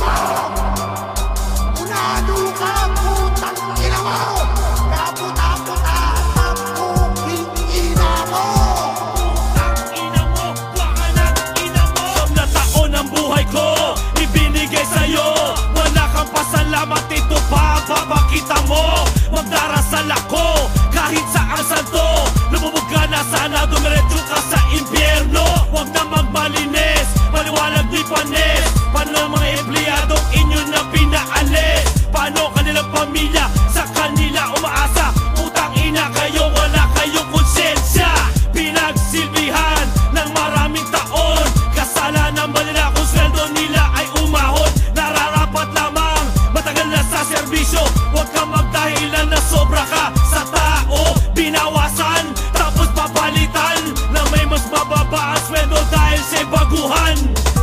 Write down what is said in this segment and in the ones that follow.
mo! Unado ka, putang ina mo! Kaputa-puta ang puking ina mo! Putang ina mo, baka ng ina mo. Siyam na taon ang buhay ko ibinigay sa'yo. Wala kang pasalamat, ito pa papakita mo. Magdarasal ako kahit saang santo. Lumubog ka na sana, dumiretso ka sa impyerno. Huwag na magmalinis, maliwalag di panis. Paano ang mga empleyadong inyo na pinaalis? Paano kanilang pamilya sa kanila umaasa? Putang ina kayo, wala kayong konsensya. Pinagsilbihan ng maraming taon, kasalanan ba nila kung sweldo nila ay umahon? Nararapat lamang matagal na sa serbisyo. Huwag kang magdahilan na sobra ka sa tao. Binawasan tapos papalitan na may mas mababa ang sweldo dahil sa baguhan.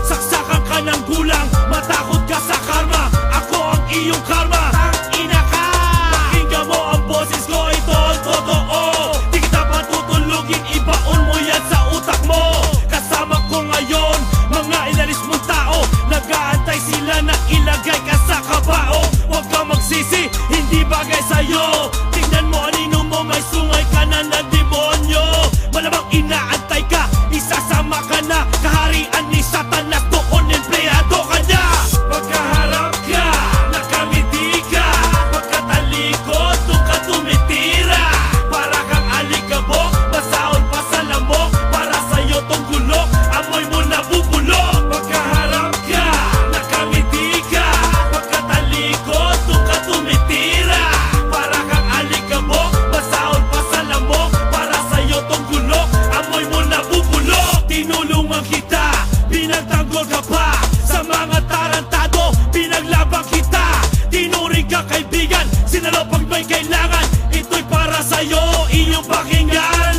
Saksakan ka ng gulang, matakot ka sa karma. Ako ang iyong karma. Tangina ka! Pakinggan mo ang boses ko, ito ang totoo. Di kita patutulugin, ibaon mo yan sa utak mo. Kasama ko ngayon mga inalis mong tao. Nag-aantay sila na ilagay ka sa kabao. Huwag kang magsisi, hindi bagay sa'yo. Tingnan mo anino mo, may sungay ka na ng demonyo. Malamang inaantay ka, isasama ka na. Kaharian ni Satanas, doon empleyado ka na. Pagkaharap ka, nakamiti ka. Pagkatalikod, doon ka tumitira. Para kang alikabok, basaon pa sa lamok. Para sa'yo tong gulok, amoy mo nabubulok. Pagkaharap ka, nakamiti ka. Pagkatalikod, doon ka tumitira. Para kang alikabok, basaon pa sa lamok. Para sa'yo tong gulok, amoy mo nabubulok. Tinulungan kita, pinagtanggol ka pa. Sa mga tarantado, pinaglaban kita. Tinuring ka kaibigan, sinalo pag may kailangan. Ito'y para sa'yo, iyong pakinggan.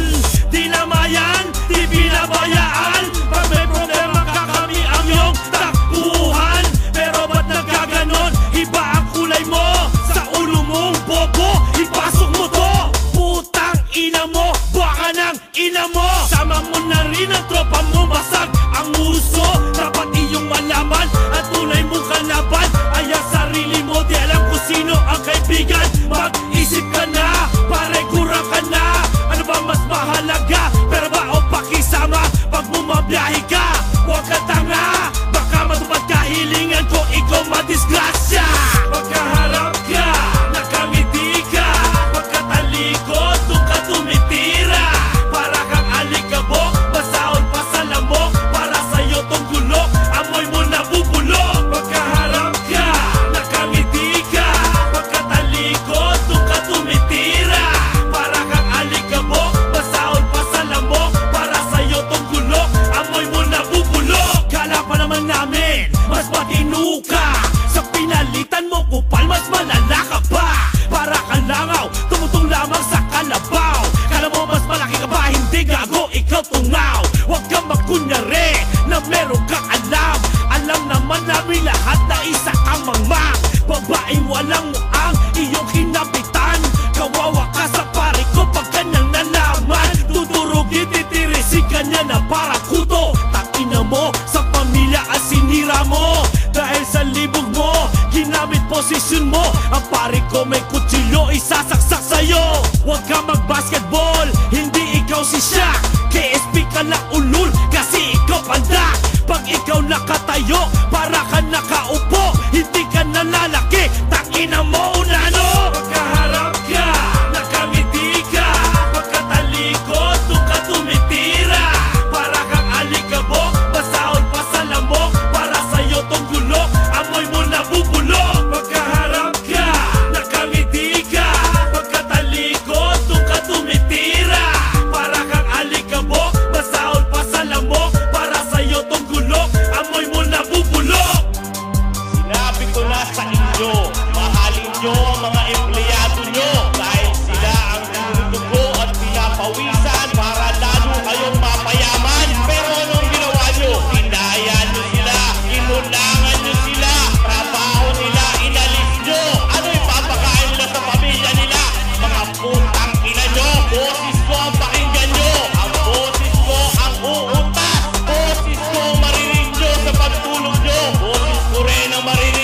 Di namayan, di binabayaan. Pag may problema ka, kami ang iyong takbuhan. Pero ba't nagkaganon? Iba ang kulay mo. Sa ulo mong bobo, ipasok mo to. Putang ina mo, baka ng ina mo. Sama mo na rin ang tropa mo, basag ang uso. Dapat iyong malaman, ang tunay mong kalaban ay ang sarili mo. Di alam kung sino ang kaibigan. Mag-isip ka na, pare kurang ka na. Ano ba mas mahalaga? Pero ba o pakisama pag bumabiyahe ka? Huwag ka tanga, baka matupad kahilingan ko, ikaw madisgrasya. Pagkaharap ka, nakamiti ka. Pagkatalikod, doon ka tumitira. Para kang alikabok, basaon pa sa lamok. Para sa'yo tong gulok, amoy mo nabubulok. Pagkaharap ka, nakamiti ka. Pagkatalikod, doon ka tumitira. Para kang alikabok, basaon pa sa lamok. Para sa'yo tong gulok, amoy mo nabubulok. Kala pa naman namin, mas matino ka. Sa pinalitan mo kupal, mas malala ka pa. Para kang langaw, tumutong lamang sa kalabaw. Kala mo mas malaki ka ba? Hindi gago, ikaw tungaw. Huwag kang magkunyari na meron kang alam. Alam naman namin lahat na isa kang mangmang. Babaeng walang muang iyong kinapitan. Kawawa ka sa pare ko pag kanyang nalaman. Tuturugin, titirisin ka niya na parang kuto. Takina mo, sa pamilya ang sinira mo. Dahil sa libog mo, ginamit posisyon mo. Ang pare ko may kutsilyo, isasaksak sa'yo. Huwag ka mag-basketball, hindi ikaw si Shaq. KSP ka na ulul, kasi ikaw pandak. Pag ikaw nakatayo, para ka nakaupo. Hindi ka nalalaki, takina mo unano. Pagkaharap ka, nakamiti ka. Pagkatalikod, doon ka tumitira. Para kang alikabok, basaon pa sa lamok. Para sa'yo tong gulok, amoy mo nabubulok. Pagkaharap ka, nakamiti ka. Pagkatalikod, doon ka tumitira. Para kang alikabok, basaon pa sa lamok. Para sa'yo tong gulok, amoy mo nabubulok. Sinabi ko na sa inyo, mahalin nyo ang mga empleyado nyo. Dahil sila ang tinutugo at pinapawisan para lalo kayong mapayaman. Pero anong ginawa nyo? Hinayaan nyo sila, inulangan nyo sila. Trabaho nila, inalis nyo. Ano ipapakain nila sa pamilya nila? Mga putang ina nyo. Boses ko ang pakinggan nyo. Ang boses ko ang uutas. Boses ko ang marinig nyo sa pagtulog nyo. Boses ko rin ang marinig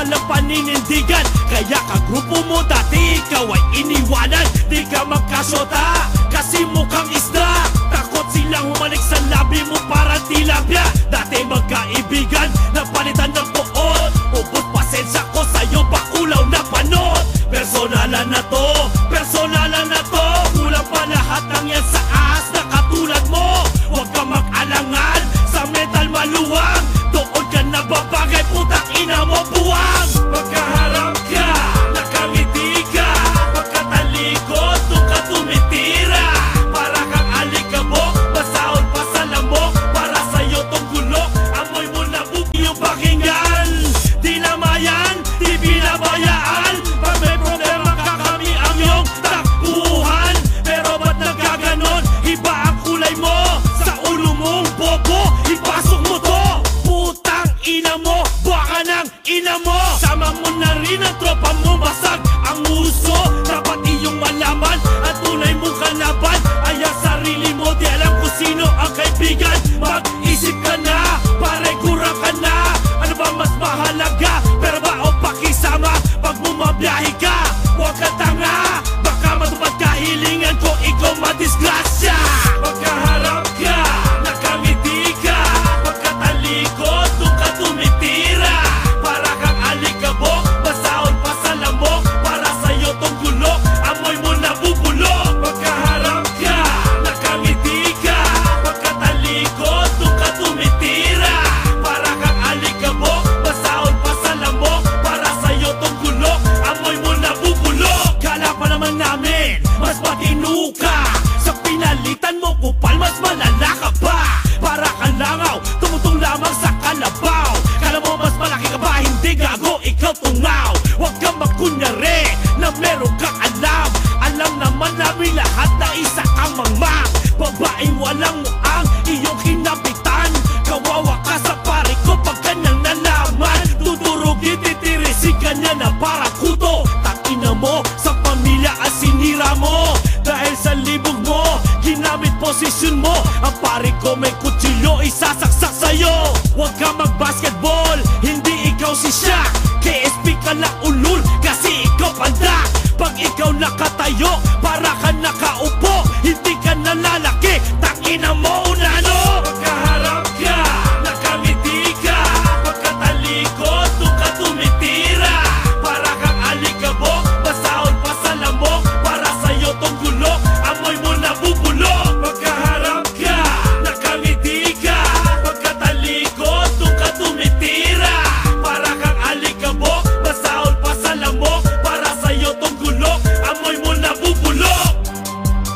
walang paninindigan. Kaya kagrupo mo dati, ikaw ay iniwanan. Di ka magkasyota, kasi mukhang isda. Takot silang humalik sa labi mo para tilapia. Dati magkaibigan, napalitan ng poot. Ubot pasensya ko sa'yo, pakulaw na panot. Personalan na to, personalan na to. Kulang pa lahat ng yan sa ahas na katulad mo. Huwag ka mag-alangan, sa mental maluwang. Doon ka na babagay, putang ina mo buwang. Pagkaharap ka, nakangiti ka. Pagkatalikod, doon ka tumitira. Para kang alikabok, basaon pa sa lamok. Para sa'yo tong gulok, amoy mo na buki yung pakinggan. Di namayan, di binabayaan. Pag may problema ka, kami ang iyong takbuhan. Pero ba't nagkaganon? Iba ang kulay mo. Sa ulo mong bobo, ipasok mo to. Putang ina mo, baka ng ina mo. Sama mo na rin ang tropa mo, basag ang uso. Dapat iyong malaman, ang tunay mong kalaban ay ang sarili mo. Di alam kung sino ang kaibigan. Mag-isip ka na, pare kurang ka na. Ano ba mas mahalaga, pero ba o pakisama? Pag bumabiyahe ka, huwag ka tanga. Baka matupad kahilingan ko, ikaw madisgrasya. Pagkaharap ka, nakangiti ka. Pagkatalikod, doon ka tumitira. Para kang alikabok, basaon pa sa lamok. Para sa'yo tong gulok, amoy mo na bubulok. Pagkaharap ka, nakangiti ka. Pagkatalikod, doon ka tumitira. Para kang alikabok, basaon pa sa lamok. Para sa'yo tong gulok, amoy mo na bubulok. Kala pa naman namin, mas matino ka. Sa pinalitan mo, kupal, mas malala ka pa. Para kang langaw, tumutong lamang sa kalabaw. Kala mo mas malaki ka ba? Hindi gago, ikaw tungaw. Huwag kang magkunyari na meron kang alam. Alam naman namin lahat na isa kang mangmang. Babaeng walang muang iyong kinapitan. Kawawa ka sa pare ko pag kanyang nalaman. Tuturugin, titirisin ka niya na parang kuto. Takina mo, sa pamilya ang sinira mo. Dahil sa libog mo, ginamit posisyon mo. Ang pare ko may kutsilyo, isasaksak sa'yo. Huwag ka mag-basketball, hindi ikaw si Shaq. KSP ka na ulul, kasi ikaw pandak. Pag ikaw nakatayo, para ka nakaupo. Hindi ka nalalaki, takina mo unano. Pagkaharap ka, nakangiti ka. Pagkatalikod, doon ka tumitira. Para kang alikabok, basaon pa sa lamok. Para sa'yo tong gulok, amoy mo na bubulok. Pagkaharap ka, nakangiti ka. Pagkatalikod, doon ka tumitira. Para kang alikabok, basaon pa sa lamok. Para sa'yo tong gulok, amoy mo na bubulok.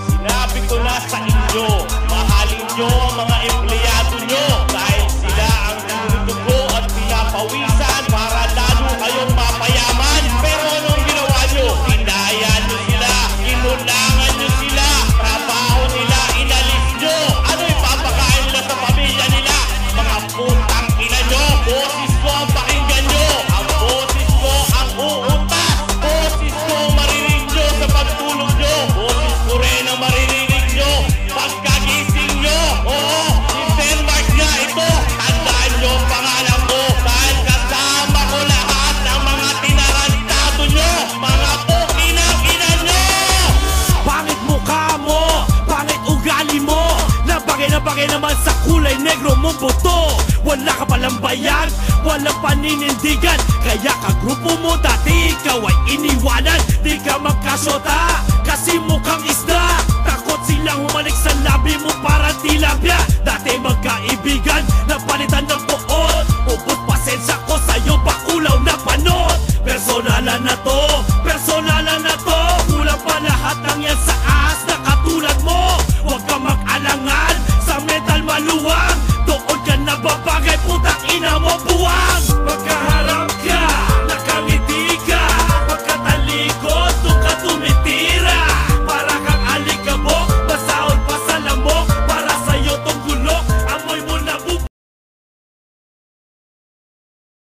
Sinabi ko na sa inyo, mahalin nyo ang mga empleyado nyo dahil sila ang tinutugo at pinapawisan para lalo kayong mapayaman. Pero anong ginawa nyo? Hinayaan nyo sila, inulangan nyo sila, trabaho nila, inalis nyo. Ano ipapakain nila sa pamilya nila? Mga putang ina nyo, boses ko ang pakinggan nyo. Ang boses ko ang uutas. Boses ko ang maririnig nyo sa pagtulog nyo. Boses ko rin ang maririnig nyo pagkagising nyo. Oo, si Denmark nga ito. Tandaan nyo ang pangalan ko dahil kasama ko lahat ng mga tinarantado nyo. Mga pukinang ina nyo. Pangit mukha mo, pangit ugali mo. Na bagay naman sa kulay negro mong buto. Wala ka palang bayag, walang paninindigan. Kaya kagrupo mo dati, ikaw ay iniwanan. Di ka magkasyota, kasi mukhang isda. Takot silang humalik sa labi mo para tilapia. Dati magkaibigan, napalitan ng poot. Ubot pasensya ko sa'yo, pakulaw na panot. Personalan na